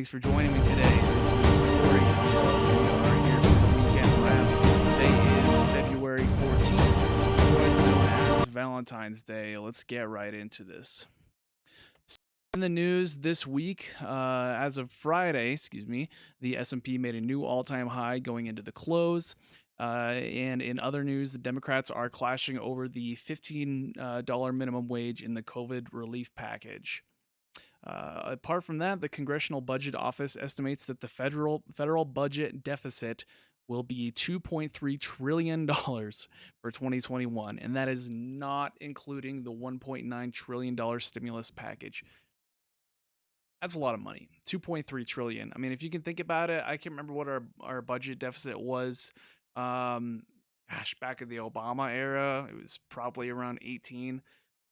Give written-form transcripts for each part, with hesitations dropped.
Thanks for joining me today. This is Corey. We are here for the weekend wrap. Today is February 14th, otherwise known as Valentine's Day. Let's get right into this. So in the news this week, as of Friday, the S&P made a new all-time high going into the close. And in other news, the Democrats are clashing over the $15 minimum wage in the COVID relief package. Apart from that, the Congressional Budget Office estimates that the federal budget deficit will be $2.3 trillion for 2021, and that is not including the $1.9 trillion stimulus package. That's a lot of money. 2.3 trillion. I mean, if you can think about it, I can remember what our budget deficit was. Um, Back in the Obama era, it was probably around 18.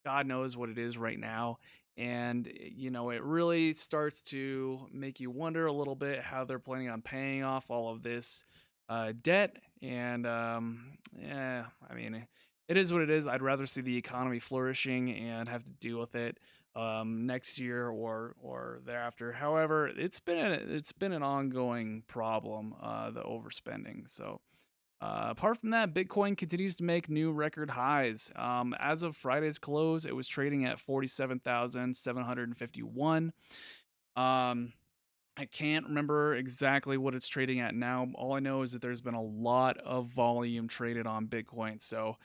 God knows what it is right now. And, it really starts to make you wonder a little bit how they're planning on paying off all of this debt. And, yeah, I mean, it is what it is. I'd rather see the economy flourishing and have to deal with it next year or thereafter. However, it's been an ongoing problem, the overspending. So, apart from that, Bitcoin continues to make new record highs. As of Friday's close, it was trading at 47,751. Um, I can't remember exactly what it's trading at now. All I know is that there's been a lot of volume traded on Bitcoin. So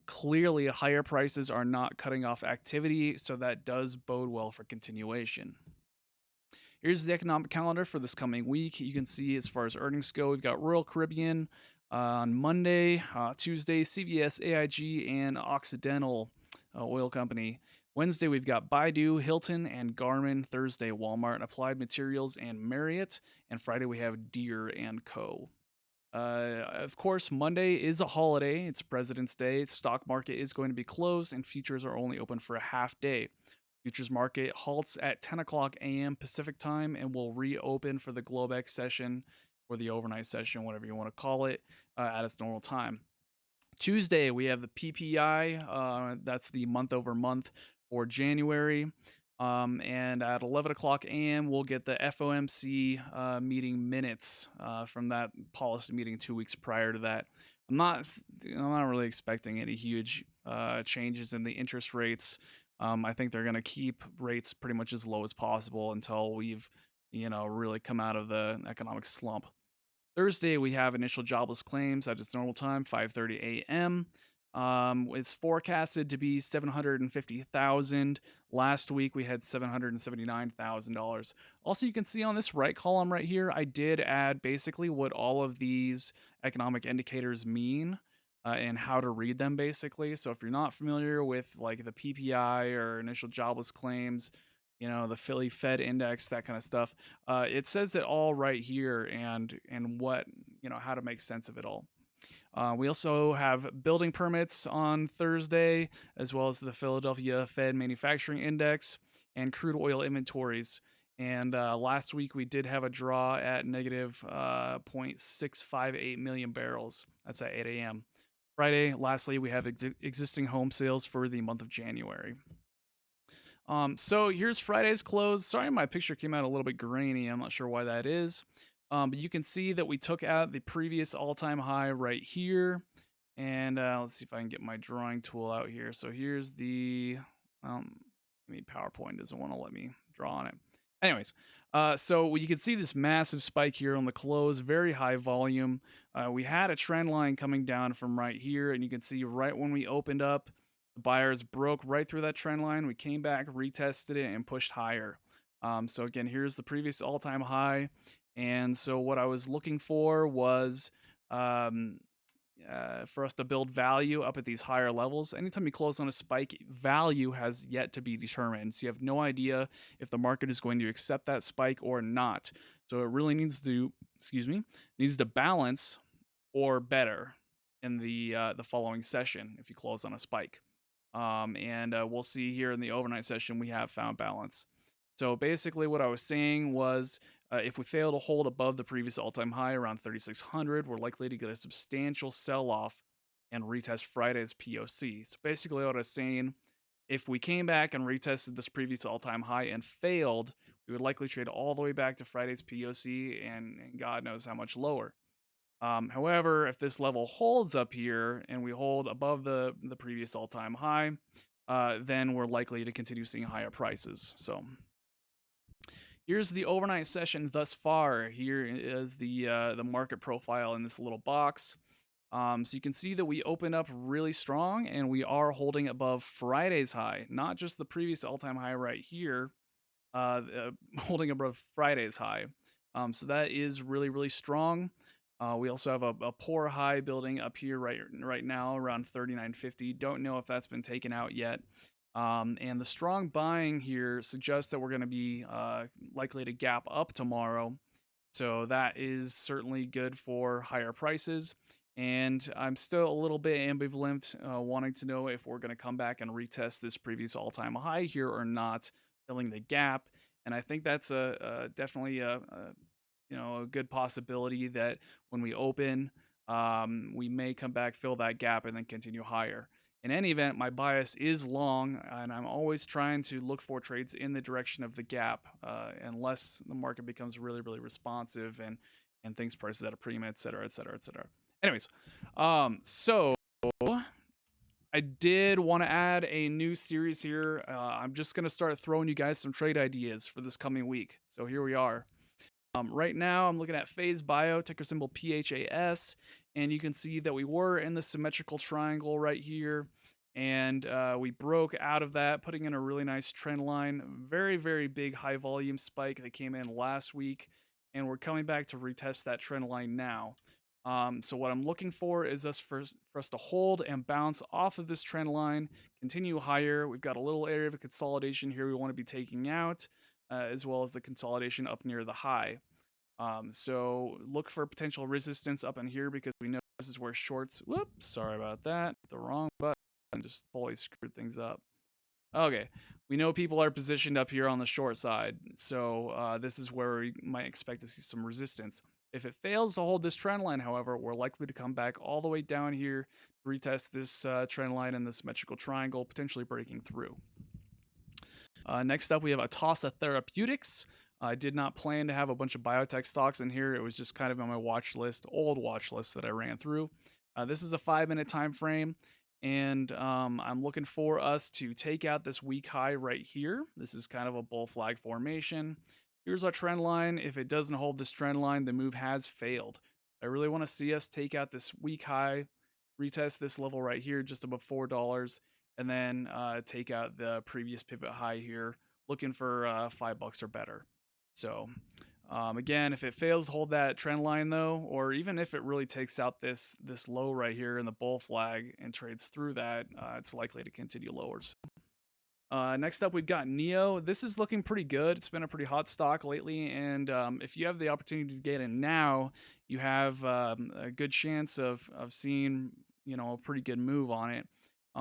clearly, higher prices are not cutting off activity. So that does bode well for continuation. Here's the economic calendar for this coming week. You can see as far as earnings go, we've got Royal Caribbean on Monday, Tuesday, CVS, AIG, and Occidental Oil Company. Wednesday, we've got Baidu, Hilton, and Garmin. Thursday, Walmart, Applied Materials, and Marriott. And Friday, we have Deere and Co. Of course, Monday is a holiday. It's President's Day. Stock market is going to be closed, and futures are only open for a half day. Futures market halts at 10 o'clock a.m. Pacific time and will reopen for the Globex session or the overnight session, whatever you want to call it, at its normal time. Tuesday, we have the PPI. That's the month over month for January. And at 11 o'clock a.m., we'll get the FOMC meeting minutes from that policy meeting 2 weeks prior to that. I'm not really expecting any huge changes in the interest rates. I think they're going to keep rates pretty much as low as possible until we've, really come out of the economic slump. Thursday, we have initial jobless claims at its normal time, 5:30 a.m. It's forecasted to be 750,000. Last week, we had $779,000. Also, you can see on this right column right here, I did add basically what all of these economic indicators mean and how to read them basically. So if you're not familiar with like the PPI or initial jobless claims, the Philly Fed index, that kind of stuff, it says it all right here and what, how to make sense of it all. We also have building permits on Thursday, as well as the Philadelphia Fed Manufacturing Index and crude oil inventories. And last week we did have a draw at negative 0.658 million barrels. That's at 8 a.m. Friday, lastly, we have existing home sales for the month of January. So here's Friday's close. Sorry, my picture came out a little bit grainy. I'm not sure why that is. But you can see that we took out the previous all-time high right here. And let's see if I can get my drawing tool out here. So here's the, maybe PowerPoint doesn't want to let me draw on it. Anyways, so you can see this massive spike here on the close, very high volume. We had a trend line coming down from right here, and you can see right when we opened up, the buyers broke right through that trend line. We came back, retested it, and pushed higher. So again, here's the previous all-time high. And so what I was looking for was for us to build value up at these higher levels. Anytime you close on a spike, value has yet to be determined. So you have no idea if the market is going to accept that spike or not. So it really needs to, needs to balance or better in the following session if you close on a spike. And we'll see here in the overnight session, we have found balance. So basically what I was saying was if we fail to hold above the previous all-time high around 3,600, we're likely to get a substantial sell-off and retest Friday's POC. So basically what I was saying, if we came back and retested this previous all-time high and failed, we would likely trade all the way back to Friday's POC and God knows how much lower. However, if this level holds up here and we hold above the previous all-time high, then we're likely to continue seeing higher prices. So here's the overnight session thus far. Here is the market profile in this little box. So you can see that we open up really strong and we are holding above Friday's high, not just the previous all-time high right here, holding above Friday's high. So that is really, really strong. We also have a poor high building up here right now around 39.50. Don't know if that's been taken out yet. And the strong buying here suggests that we're going to be likely to gap up tomorrow. So that is certainly good for higher prices. And I'm still a little bit ambivalent, wanting to know if we're going to come back and retest this previous all-time high here or not, filling the gap. And I think that's definitely a good possibility that when we open, we may come back, fill that gap, and then continue higher. In any event, my bias is long, and I'm always trying to look for trades in the direction of the gap, unless the market becomes really, really responsive and things prices at a premium, et cetera, et cetera, et cetera. Anyways, so I did want to add a new series here. I'm just gonna start throwing you guys some trade ideas for this coming week. So here we are. Right now, I'm looking at Phase Bio, ticker symbol PHAS, and you can see that we were in the symmetrical triangle right here, and we broke out of that, putting in a really nice trend line. Very, very big high volume spike that came in last week, and we're coming back to retest that trend line now. So what I'm looking for is for us to hold and bounce off of this trend line, continue higher. We've got a little area of consolidation here we want to be taking out, as well as the consolidation up near the high. So look for potential resistance up in here because we know this is where shorts. Whoops, sorry about that. The wrong button, just totally screwed things up. Okay, we know people are positioned up here on the short side, so this is where we might expect to see some resistance. If it fails to hold this trend line, however, we're likely to come back all the way down here, retest this trend line in the symmetrical triangle, potentially breaking through. Next up, we have Atossa Therapeutics. I did not plan to have a bunch of biotech stocks in here. It was just kind of on my watch list, old watch list that I ran through. This is a 5-minute time frame, and I'm looking for us to take out this weak high right here. This is kind of a bull flag formation. Here's our trend line. If it doesn't hold this trend line, the move has failed. I really want to see us take out this weak high, retest this level right here just above $4, and then take out the previous pivot high here, looking for $5 or better. So again, if it fails to hold that trend line though, or even if it really takes out this low right here in the bull flag and trades through that, it's likely to continue lower. Next up, we've got Neo. This is looking pretty good. It's been a pretty hot stock lately, and if you have the opportunity to get in now, you have a good chance of seeing a pretty good move on it.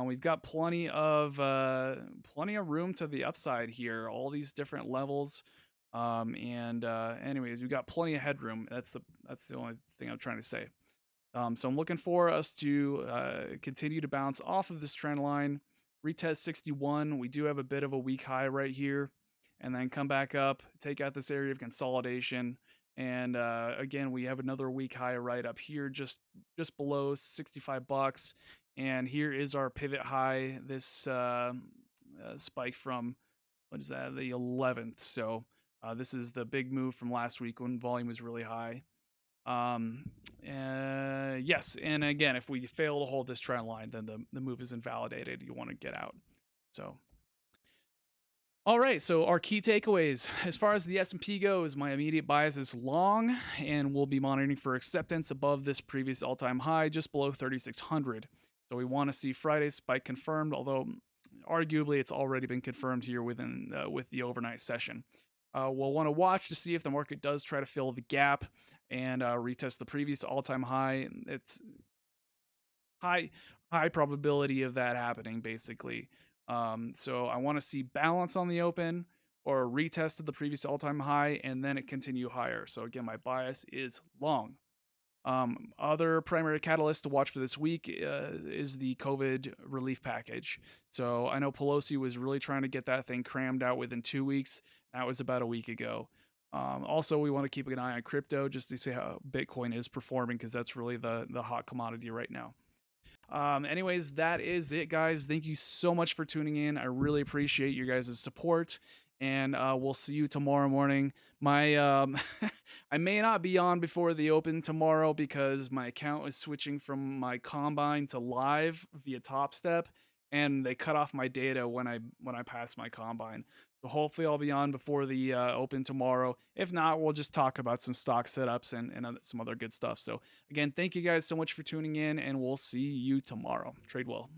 We've got plenty of room to the upside here. All these different levels, and anyways, we've got plenty of headroom. That's the only thing I'm trying to say. So I'm looking for us to continue to bounce off of this trend line, retest 61. We do have a bit of a weak high right here, and then come back up, take out this area of consolidation. And again, we have another weak high right up here, just below $65. And here is our pivot high. This spike from what is that? The 11th. So this is the big move from last week when volume was really high. Yes, and again, if we fail to hold this trend line, then the move is invalidated. You want to get out. So all right, so our key takeaways. As far as the S&P goes, my immediate bias is long, and we'll be monitoring for acceptance above this previous all-time high, just below 3,600. So we want to see Friday's spike confirmed, although arguably it's already been confirmed here with the overnight session. We'll want to watch to see if the market does try to fill the gap and retest the previous all-time high. It's high probability of that happening, basically. So I want to see balance on the open or a retest of the previous all-time high, and then it continue higher. So again, my bias is long. Other primary catalyst to watch for this week is the COVID relief package. So I know Pelosi was really trying to get that thing crammed out within 2 weeks. That was about a week ago. Also, we want to keep an eye on crypto just to see how Bitcoin is performing because that's really the hot commodity right now. Anyways, that is it, guys. Thank you so much for tuning in. I really appreciate you guys' support, and we'll see you tomorrow morning. My I may not be on before the open tomorrow because my account is switching from my Combine to live via Top Step, and they cut off my data when I pass my Combine. So hopefully I'll be on before the open tomorrow. If not, we'll just talk about some stock setups and some other good stuff. So again, thank you guys so much for tuning in, and we'll see you tomorrow. Trade well.